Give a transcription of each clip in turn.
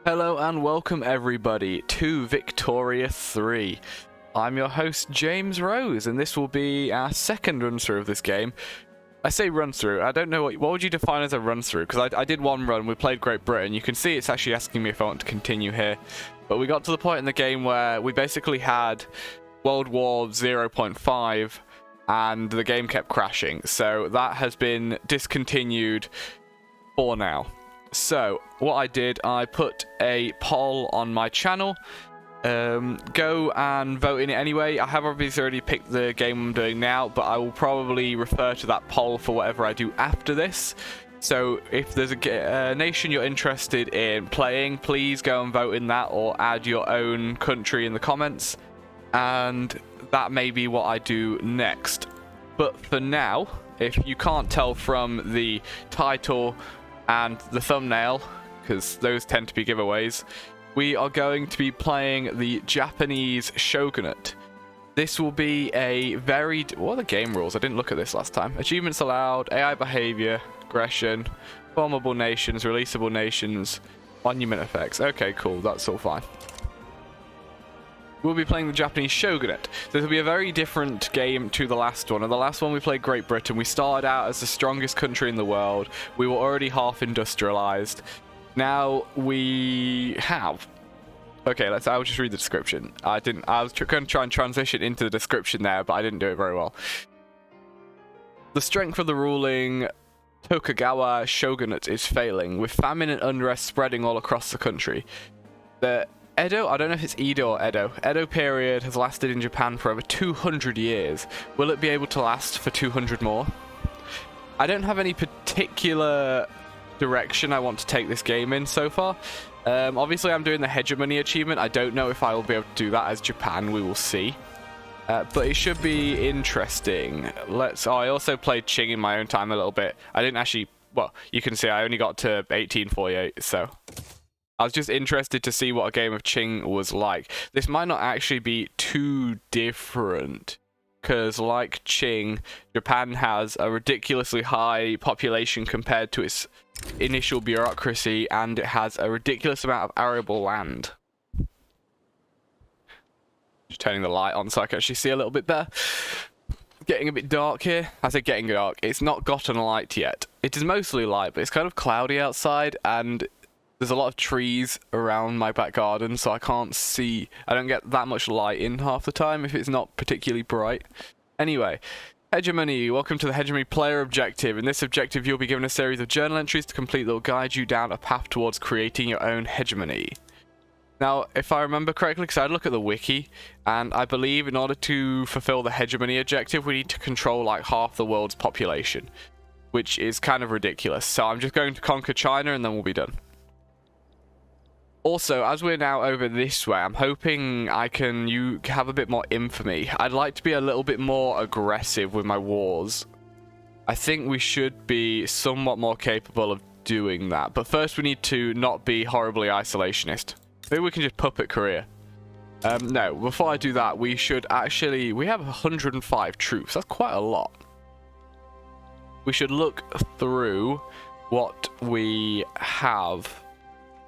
Hello and welcome everybody to Victoria 3. I'm your host James Rose, and this will be our second run through of this game. I say run through, I don't know what would you define as a run through, because I did one run, we played Great Britain. You can see it's actually asking me if I want to continue here. But we got to the point in the game where we basically had World War 0.5 and the game kept crashing. So that has been discontinued for now. So what I did, I put a poll on my channel. Go and vote in it anyway. I have obviously already picked the game I'm doing now, but I will probably refer to that poll for whatever I do after this. So if there's a nation you're interested in playing, please go and vote in that, or add your own country in the comments, and that may be what I do next. But for now, if you can't tell from the title and the thumbnail, because those tend to be giveaways, we are going to be playing the Japanese Shogunate. This will be a varied... What are the game rules? I didn't look at this last time. Achievements allowed, AI behavior, aggression, formable nations, releasable nations, monument effects. Okay, cool. That's all fine. We'll be playing the Japanese Shogunate. This will be a very different game to the last one. In the last one we played Great Britain. We started out as the strongest country in the world. We were already half industrialized. Now we have... Okay, I'll just read the description. I was going to try and transition into the description there, but I didn't do it very well. The strength of the ruling Tokugawa Shogunate is failing, with famine and unrest spreading all across the country. The Edo, I don't know if it's Edo or Edo period has lasted in Japan for over 200 years. Will it be able to last for 200 more? I don't have any particular direction I want to take this game in so far. Obviously I'm doing the hegemony achievement. I don't know if I will be able to do that as Japan. We will see. But it should be interesting. I also played Qing in my own time a little bit. I didn't actually... Well, you can see I only got to 1848, so... I was just interested to see what a game of Qing was like. This might not actually be too different, because like Qing, Japan has a ridiculously high population compared to its initial bureaucracy, and it has a ridiculous amount of arable land. Just turning the light on so I can actually see a little bit better. Getting a bit dark here. I say getting dark. It's not gotten light yet. It is mostly light, but it's kind of cloudy outside, and there's a lot of trees around my back garden, so I can't see. I don't get that much light in half the time if it's not particularly bright. Anyway, hegemony. Welcome to the hegemony player objective. In this objective, you'll be given a series of journal entries to complete that will guide you down a path towards creating your own hegemony. Now, if I remember correctly, because I had a look at the wiki, and I believe in order to fulfill the hegemony objective, we need to control like half the world's population, which is kind of ridiculous. So I'm just going to conquer China, and then we'll be done. Also, as we're now over this way, I'm hoping you have a bit more infamy. I'd like to be a little bit more aggressive with my wars. I think we should be somewhat more capable of doing that. But first we need to not be horribly isolationist. Maybe we can just puppet Korea. No, before I do that, we should actually... We have 105 troops. That's quite a lot. We should look through what we have.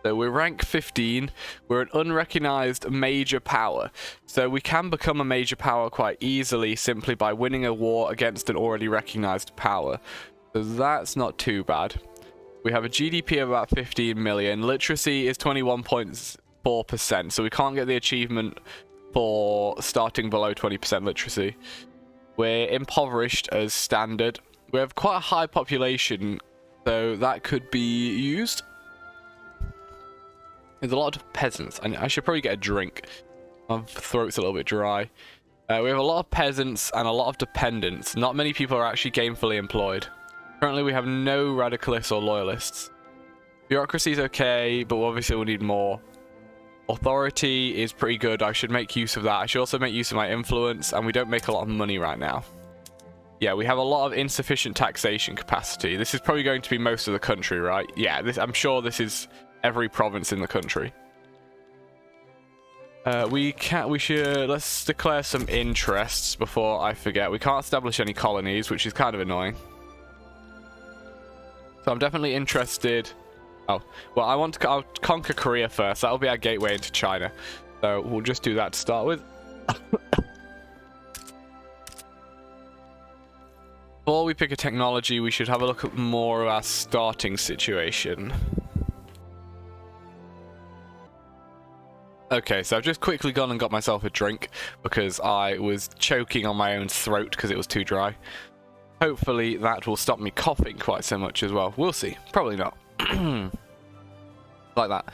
So we're rank 15, we're an unrecognized major power, so we can become a major power quite easily simply by winning a war against an already recognized power. So that's not too bad. We have a GDP of about 15 million, literacy is 21.4%, so we can't get the achievement for starting below 20% literacy. We're impoverished as standard. We have quite a high population, so that could be used. There's a lot of peasants. I should probably get a drink. My throat's a little bit dry. We have a lot of peasants and a lot of dependents. Not many people are actually gainfully employed. Currently we have no radicalists or loyalists. Bureaucracy is okay, but obviously we'll need more. Authority is pretty good. I should make use of that. I should also make use of my influence, and we don't make a lot of money right now. Yeah, we have a lot of insufficient taxation capacity. This is probably going to be most of the country, right? Yeah, I'm sure this is every province in the country. Let's declare some interests before I forget. We can't establish any colonies, which is kind of annoying. So I'm definitely interested Oh, well, I'll conquer Korea first. That'll be our gateway into China. So we'll just do that to start with. Before we pick a technology, we should have a look at more of our starting situation. Okay, so I've just quickly gone and got myself a drink because I was choking on my own throat because it was too dry. Hopefully that will stop me coughing quite so much as well. We'll see. Probably not. Like that.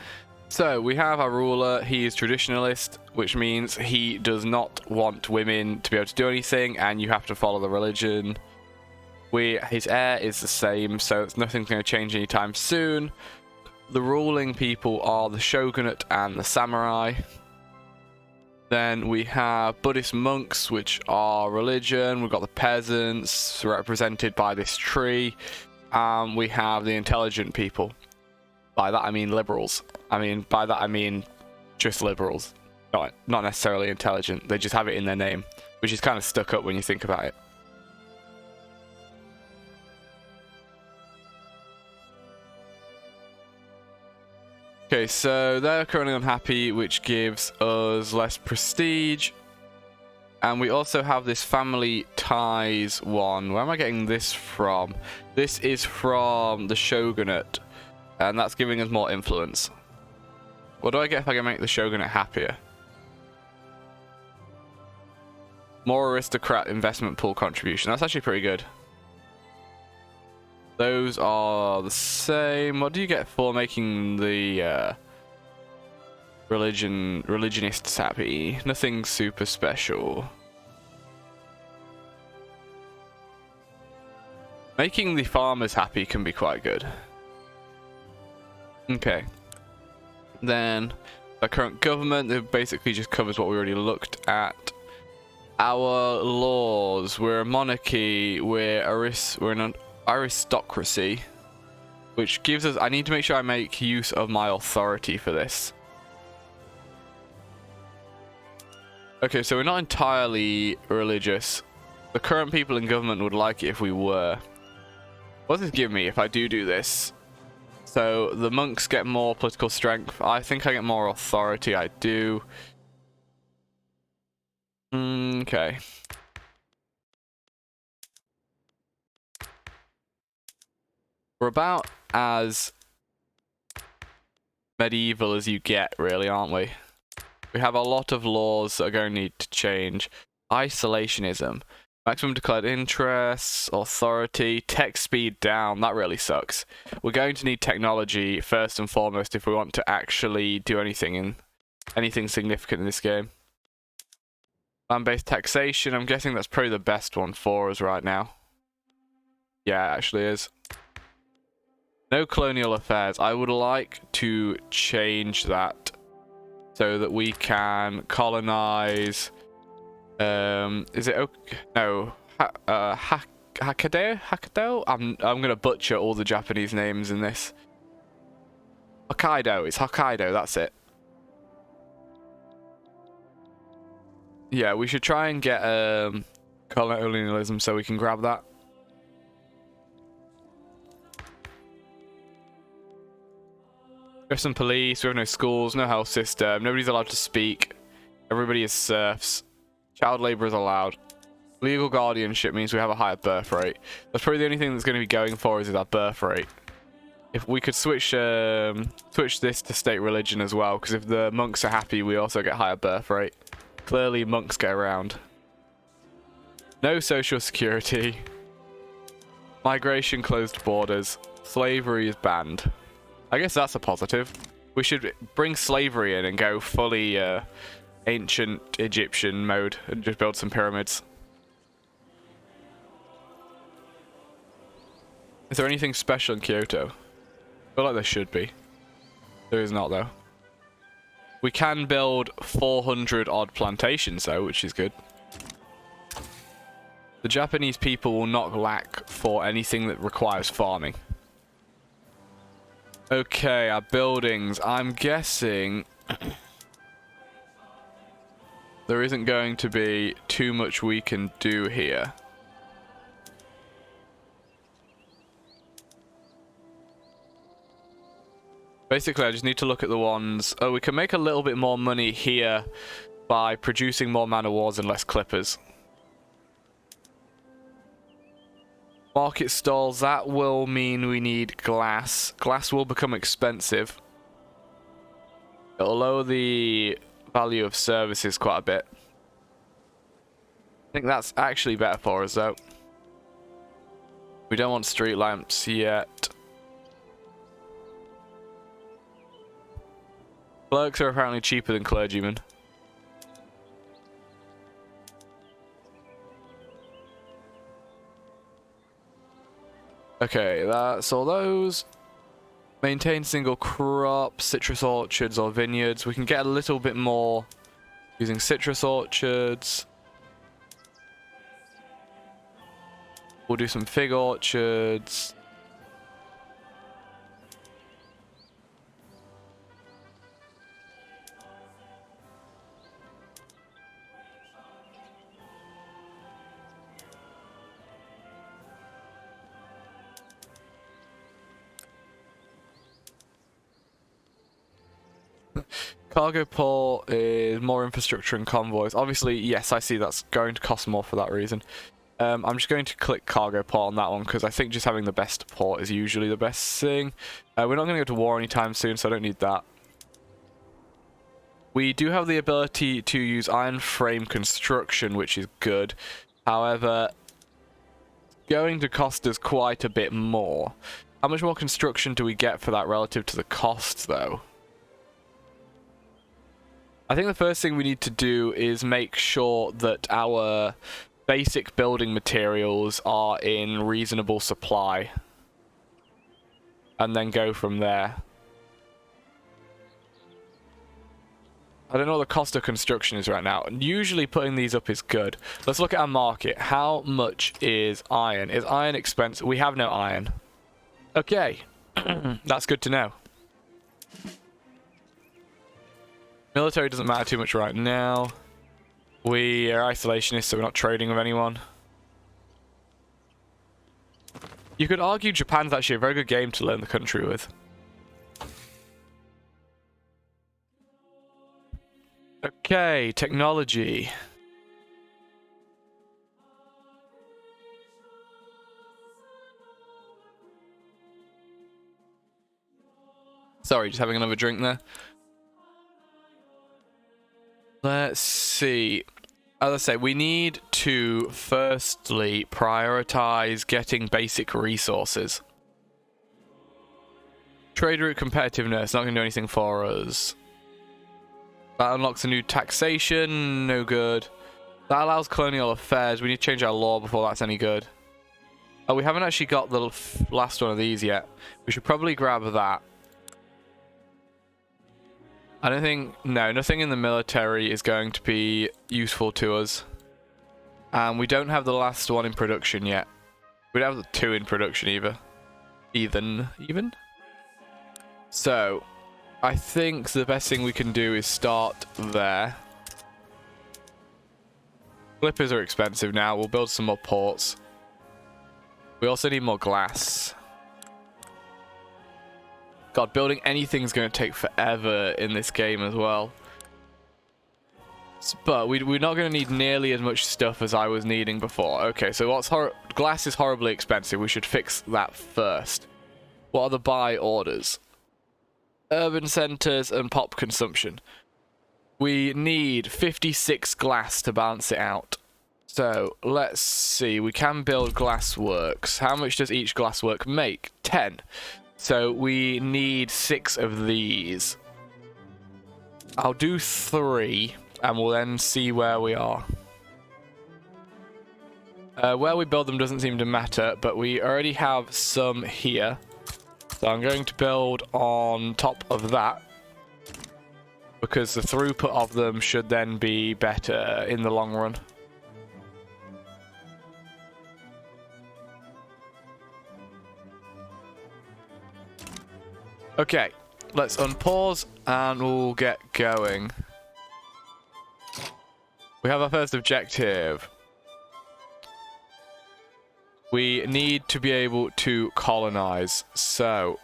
So we have our ruler. He is traditionalist, which means he does not want women to be able to do anything, and you have to follow the religion. His heir is the same, so nothing's going to change anytime soon. The ruling people are the Shogunate and the samurai. Then we have Buddhist monks, which are religion. We've got the peasants, represented by this tree. We have the intelligent people. By that I mean liberals. By that I mean just liberals. Not necessarily intelligent. They just have it in their name, which is kind of stuck up when you think about it. Okay, so they're currently unhappy, which gives us less prestige. And we also have this family ties one. Where am I getting this from? This is from the Shogunate, and that's giving us more influence. What do I get if I can make the Shogunate happier? More aristocrat investment pool contribution. That's actually pretty good. Those are the same. What do you get for making the religionists happy? Nothing super special. Making the farmers happy can be quite good. Okay. Then the current government, it basically just covers what we already looked at. Our laws. We're a monarchy. We're an aristocracy, which gives us... I need to make sure I make use of my authority for this. Okay, so we're not entirely religious. The current people in government would like it if we were. What does this give me if I do this? So the monks get more political strength. I think I get more authority. I do. Okay. We're about as medieval as you get, really, aren't we? We have a lot of laws that are going to need to change. Isolationism. Maximum declared interests, authority, tech speed down. That really sucks. We're going to need technology first and foremost if we want to actually do anything significant in this game. Land-based taxation. I'm guessing that's probably the best one for us right now. Yeah, it actually is. No colonial affairs. I would like to change that so that we can colonize. Is it okay? No. Hokkaido? I'm gonna butcher all the Japanese names in this. Hokkaido. It's Hokkaido. That's it. Yeah, we should try and get colonialism so we can grab that. We have some police, we have no schools, no health system, nobody's allowed to speak, everybody is serfs, child labour is allowed. Legal guardianship means we have a higher birth rate. That's probably the only thing that's going to be going for us is our birth rate. If we could switch this to state religion as well, because if the monks are happy, we also get higher birth rate. Clearly, monks get around. No social security. Migration closed borders. Slavery is banned. I guess that's a positive. We should bring slavery in and go fully ancient Egyptian mode and just build some pyramids. Is there anything special in Kyoto? I feel like there should be. There is not, though. We can build 400 odd plantations, though, which is good. The Japanese people will not lack for anything that requires farming. Okay, our buildings. I'm guessing there isn't going to be too much we can do here. Basically, I just need to look at the ones... Oh, we can make a little bit more money here by producing more man of wars and less clippers. Market stalls, that will mean we need glass. Glass will become expensive. It'll lower the value of services quite a bit. I think that's actually better for us, though. We don't want street lamps yet. Clerks are apparently cheaper than clergymen. Okay, that's all those. Maintain single crop, citrus orchards or vineyards. We can get a little bit more using citrus orchards. We'll do some fig orchards. Cargo port is more infrastructure and convoys. Obviously, yes, I see that's going to cost more for that reason. I'm just going to click cargo port on that one because I think just having the best port is usually the best thing. We're not going to go to war anytime soon, so I don't need that. We do have the ability to use iron frame construction, which is good. However, going to cost us quite a bit more. How much more construction do we get for that relative to the cost, though? I think the first thing we need to do is make sure that our basic building materials are in reasonable supply. And then go from there. I don't know what the cost of construction is right now. Usually putting these up is good. Let's look at our market. How much is iron? Is iron expensive? We have no iron. Okay. That's good to know. Military doesn't matter too much right now. We are isolationists, so we're not trading with anyone. You could argue Japan's actually a very good game to learn the country with. Okay, technology. Sorry, just having another drink there. Let's see. As I say, we need to firstly prioritize getting basic resources. Trade route competitiveness, not going to do anything for us. That unlocks a new taxation, no good. That allows colonial affairs. We need to change our law before that's any good. Oh, we haven't actually got the last one of these yet. We should probably grab that. I don't think... No, nothing in the military is going to be useful to us. And we don't have the last one in production yet. We don't have the two in production either. Even? So, I think the best thing we can do is start there. Clippers are expensive now. We'll build some more ports. We also need more glass. God, building anything's going to take forever in this game as well. But we're not going to need nearly as much stuff as I was needing before. Okay, so glass is horribly expensive. We should fix that first. What are the buy orders? Urban centers and pop consumption. We need 56 glass to balance it out. So, let's see. We can build glass works. How much does each glass work make? 10. So we need 6 of these. I'll do 3, and we'll then see where we are. Where we build them doesn't seem to matter, but we already have some here. So I'm going to build on top of that, because the throughput of them should then be better in the long run. Okay, let's unpause and we'll get going. We have our first objective. We need to be able to colonize. So,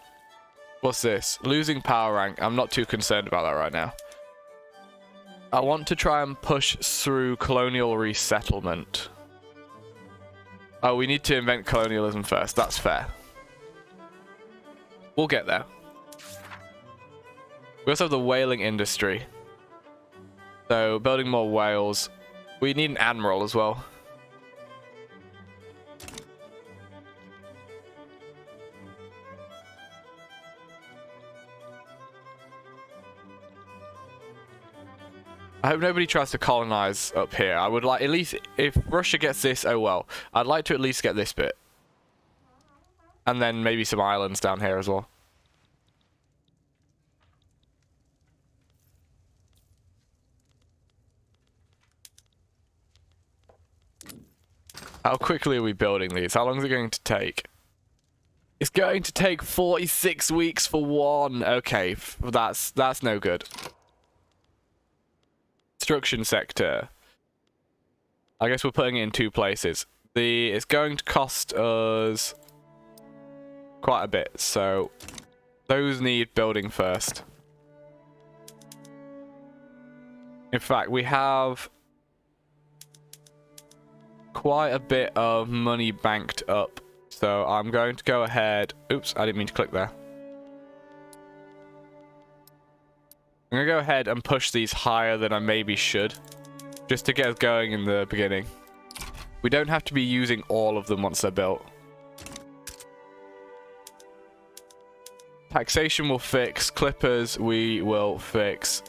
What's this? Losing power rank. I'm not too concerned about that right now. I want to try and push through colonial resettlement. Oh, we need to invent colonialism first. That's fair. We'll get there. We also have the whaling industry. So, building more whales. We need an admiral as well. I hope nobody tries to colonize up here. I would like, at least, if Russia gets this, oh well. I'd like to at least get this bit. And then maybe some islands down here as well. How quickly are we building these? How long is it going to take? It's going to take 46 weeks for one. Okay, that's no good. Construction sector. I guess we're putting it in two places. It's going to cost us quite a bit, so those need building first. In fact, we have quite a bit of money banked up, so I'm going to go ahead. Oops, I didn't mean to click there. I'm going to go ahead and push these higher than I maybe should, just to get us going in the beginning. We don't have to be using all of them once they're built. Taxation will fix. Clippers we will fix.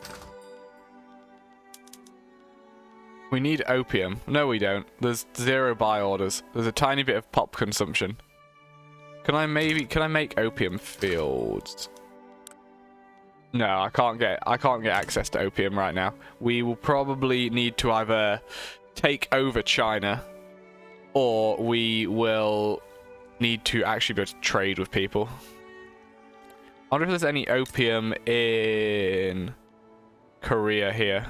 We need opium. No, we don't. There's 0 buy orders. There's a tiny bit of pop consumption. Can I make opium fields? No, I can't get access to opium right now. We will probably need to either take over China, or we will need to actually be able to trade with people. I wonder if there's any opium in Korea here.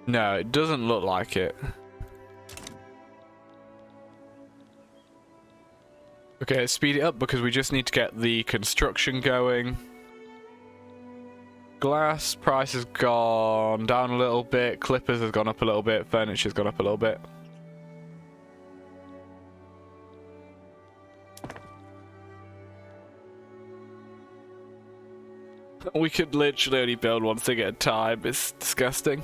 No, it doesn't look like it. Okay, let's speed it up because we just need to get the construction going. Glass price has gone down a little bit. Clippers has gone up a little bit. Furniture's gone up a little bit. We could literally only build one thing at a time. It's disgusting.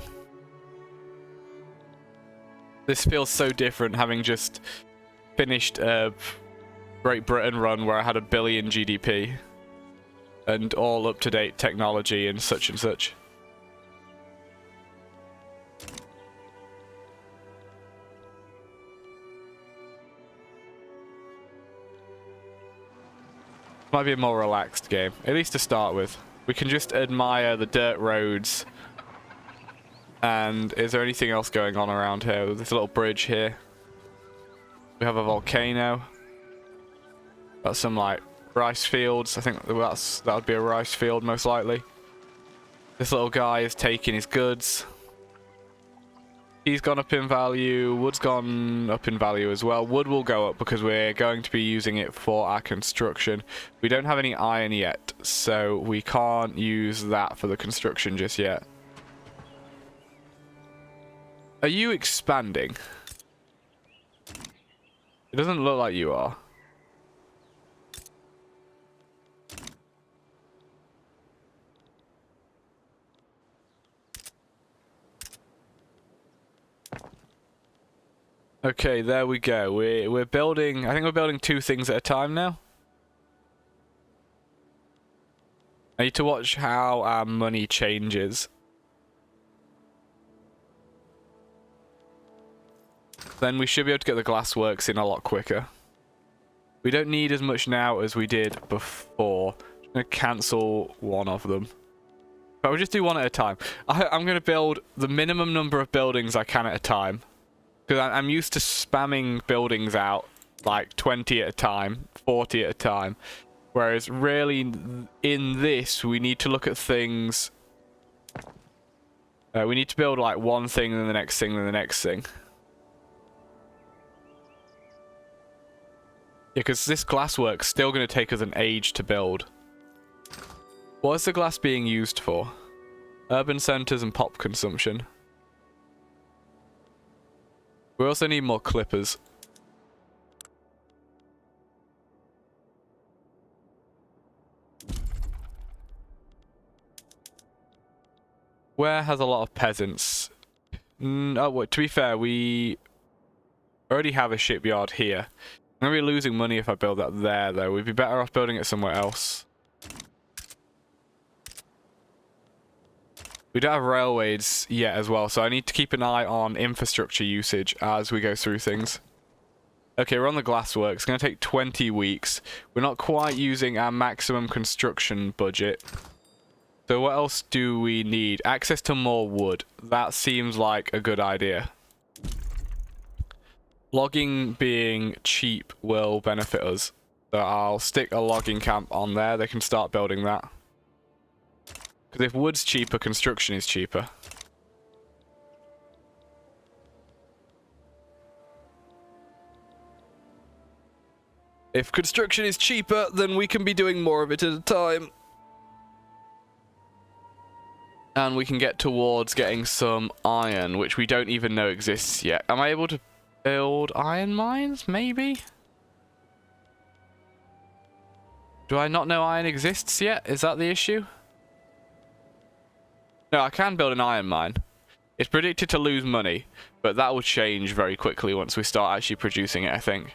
This feels so different, having just finished a Great Britain run where I had 1 billion GDP and all up-to-date technology and such and such. Might be a more relaxed game, at least to start with. We can just admire the dirt roads. And is there anything else going on around here? There's a little bridge here. We have a volcano. Got some like rice fields. I think that would be a rice field most likely. This little guy is taking his goods. He's gone up in value. Wood's gone up in value as well. Wood will go up because we're going to be using it for our construction. We don't have any iron yet, so we can't use that for the construction just yet. Are you expanding? It doesn't look like you are. Okay, there we go. We're building. I think we're building 2 things at a time now. I need to watch how our money changes. Then we should be able to get the glassworks in a lot quicker. We don't need as much now as we did before. I'm going to cancel one of them. But we'll just do one at a time. I'm going to build the minimum number of buildings I can at a time. Because I'm used to spamming buildings out like 20 at a time, 40 at a time. Whereas really in this, we need to look at things We need to build like one thing, then the next thing, then the next thing. Yeah, because this glasswork's still going to take us an age to build. What is the glass being used for? Urban centers and pop consumption. We also need more clippers. Where has a lot of peasants? Oh, well, to be fair, we already have a shipyard here. I'm going to be losing money if I build that there, though. We'd be better off building it somewhere else. We don't have railways yet as well, so I need to keep an eye on infrastructure usage as we go through things. Okay, we're on the glasswork. It's going to take 20 weeks. We're not quite using our maximum construction budget. So what else do we need? Access to more wood. That seems like a good idea. Logging being cheap will benefit us. So I'll stick a logging camp on there. They can start building that. Because if wood's cheaper, construction is cheaper. If construction is cheaper, then we can be doing more of it at a time. And we can get towards getting some iron, which we don't even know exists yet. Am I able to build iron mines? Maybe? Do I not know iron exists yet? Is that the issue? No, I can build an iron mine. It's predicted to lose money, but that will change very quickly once we start actually producing it, I think.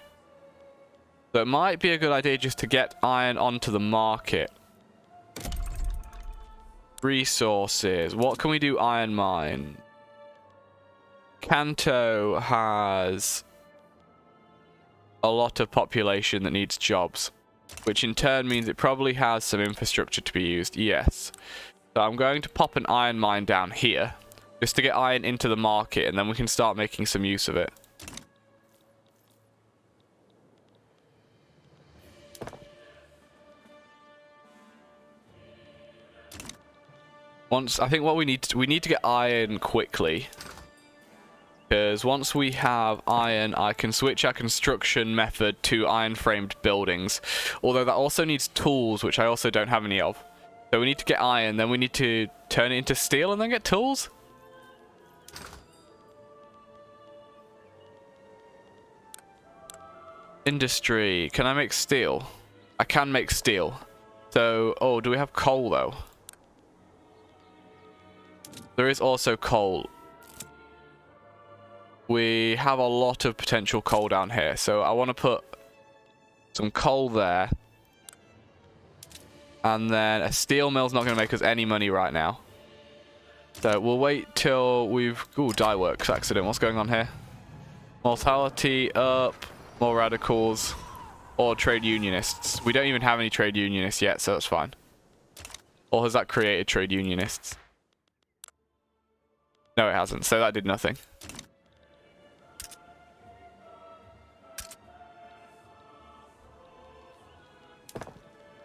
So it might be a good idea just to get iron onto the market. Resources. What can we do iron mine? Kanto has a lot of population that needs jobs, which in turn means it probably has some infrastructure to be used. Yes. So I'm going to pop an iron mine down here just to get iron into the market, and then we can start making some use of it. I think what we need to get iron quickly, because once we have iron, I can switch our construction method to iron framed buildings, although that also needs tools, which I also don't have any of. So we need to get iron, then we need to turn it into steel and then get tools. Industry. Can I make steel? I can make steel. So, oh, do we have coal though? There is also coal. We have a lot of potential coal down here, so I want to put some coal there. And then a steel mill's not going to make us any money right now. So we'll wait till we've... Ooh, dye works accident. What's going on here? Mortality up. More radicals. Or trade unionists. We don't even have any trade unionists yet, so that's fine. Or has that created trade unionists? No, it hasn't. So that did nothing.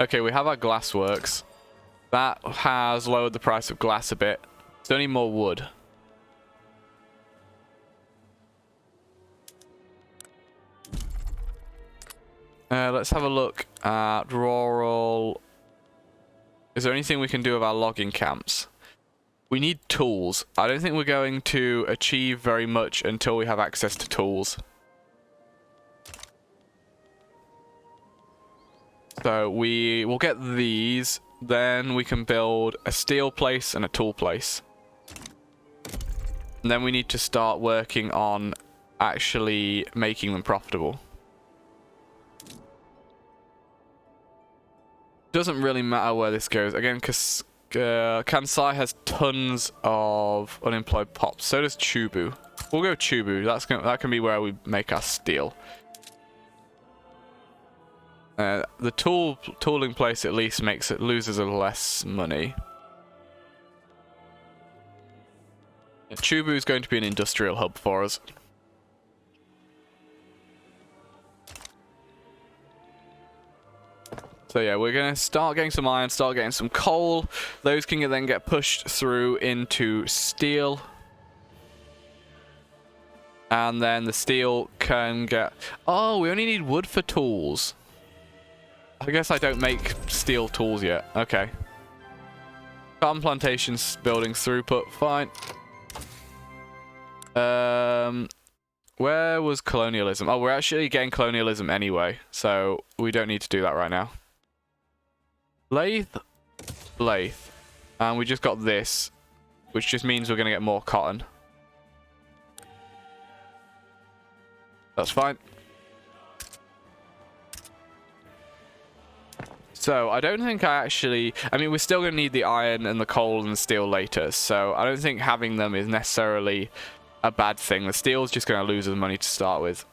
Okay, we have our glassworks. That has lowered the price of glass a bit. Still need more wood. Let's have a look at rural. Is there anything we can do with our logging camps? We need tools. I don't think we're going to achieve very much until we have access to tools. So we will get these, then we can build a steel place and a tool place. And then we need to start working on actually making them profitable. Doesn't really matter where this goes. Again, because Kansai has tons of unemployed pops. So does Chubu. We'll go Chubu. That can be where we make our steel. The tooling place at least loses a less money. Chubu is going to be an industrial hub for us. So yeah, we're going to start getting some iron, start getting some coal. Those can then get pushed through into steel. And then the steel can get... Oh, we only need wood for tools. I guess I don't make steel tools yet. Okay. Cotton plantations, buildings, throughput, fine. Where was colonialism? Oh, we're actually getting colonialism anyway, so we don't need to do that right now. Lathe. And we just got this, which just means we're going to get more cotton. That's fine. So, I don't think I mean, we're still going to need the iron and the coal and the steel later, so I don't think having them is necessarily a bad thing. The steel's just going to lose us money to start with.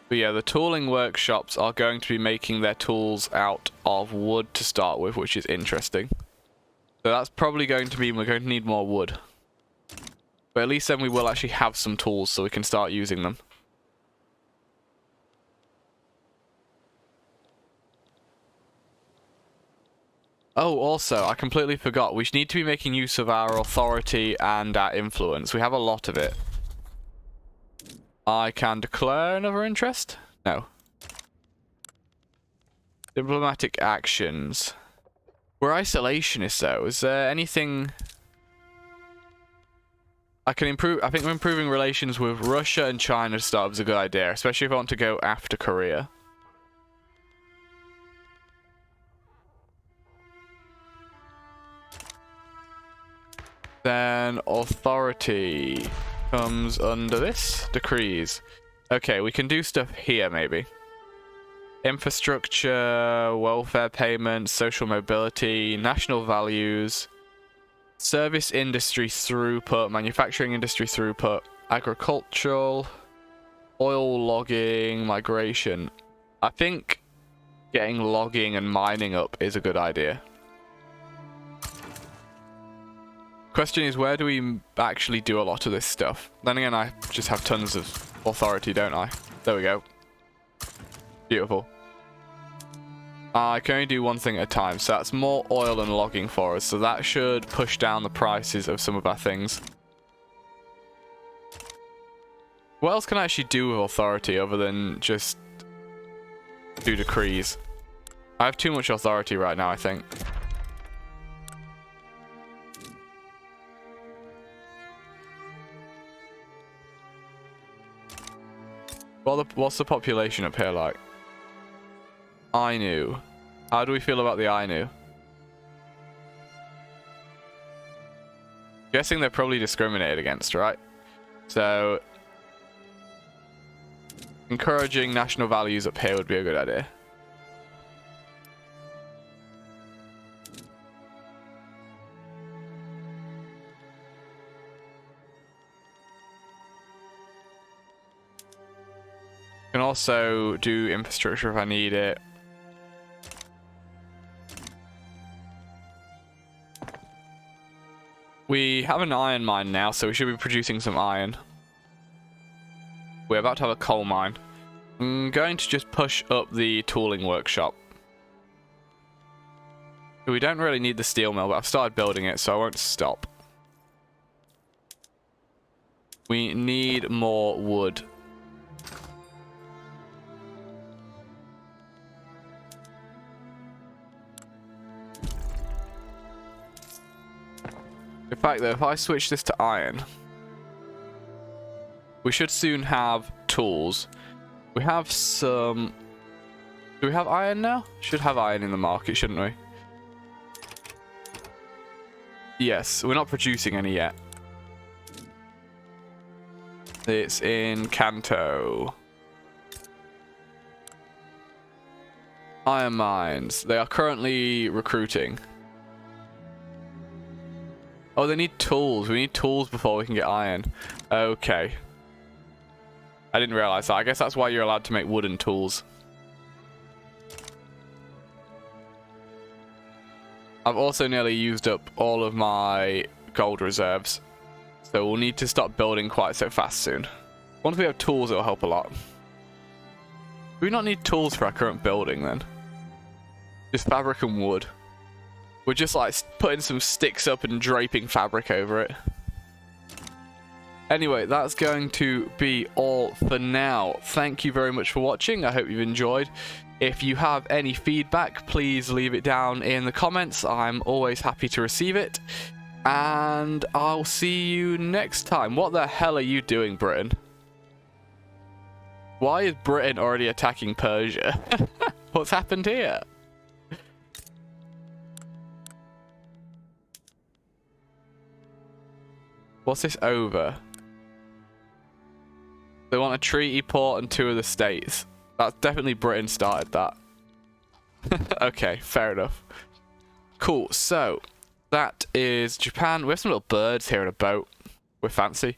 But yeah, the tooling workshops are going to be making their tools out of wood to start with, which is interesting. So that's probably going to mean we're going to need more wood. But at least then we will actually have some tools so we can start using them. Oh, also, I completely forgot. We need to be making use of our authority and our influence. We have a lot of it. I can declare another interest? No. Diplomatic actions. We're isolationists, though. Is there anything... I can improve... I think improving relations with Russia and China to start is a good idea, especially if I want to go after Korea. Then authority comes under this. Decrees. Okay, we can do stuff here, maybe. Infrastructure, welfare payments, social mobility, national values, service industry throughput, manufacturing industry throughput, agricultural, oil logging, migration. I think getting logging and mining up is a good idea. Question is, where do we actually do a lot of this stuff? Then again, I just have tons of authority, don't I? There we go. Beautiful. I can only do one thing at a time, so that's more oil and logging for us, so that should push down the prices of some of our things. What else can I actually do with authority other than just do decrees? I have too much authority right now, I think. What's the population up here like? Ainu. How do we feel about the Ainu? Guessing they're probably discriminated against, right? So, encouraging national values up here would be a good idea. Can also do infrastructure if I need it. We have an iron mine now, so we should be producing some iron. We're about to have a coal mine. I'm going to just push up the tooling workshop. We don't really need the steel mill, but I've started building it, so I won't stop. We need more wood. In fact, though, if I switch this to iron, we should soon have tools. We have some... Do we have iron now? Should have iron in the market, shouldn't we? Yes, we're not producing any yet. It's in Kanto. Iron mines. They are currently recruiting. Oh, they need tools. We need tools before we can get iron. Okay. I didn't realize that. I guess that's why you're allowed to make wooden tools. I've also nearly used up all of my gold reserves. So we'll need to stop building quite so fast soon. Once we have tools, it'll help a lot. we not need tools for our current building then? Just fabric and wood. We're just like putting some sticks up and draping fabric over it. Anyway, that's going to be all for now. Thank you very much for watching. I hope you've enjoyed. If you have any feedback, please leave it down in the comments. I'm always happy to receive it. And I'll see you next time. What the hell are you doing, Britain? Why is Britain already attacking Persia? What's happened here? What's this over? They want a treaty port and 2 of the states. That's definitely Britain started that. Okay, fair enough. Cool, so that is Japan. We have some little birds here in a boat. We're fancy.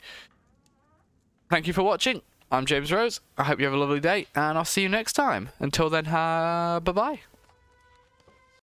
Thank you for watching. I'm James Rose. I hope you have a lovely day, and I'll see you next time. Until then, bye-bye.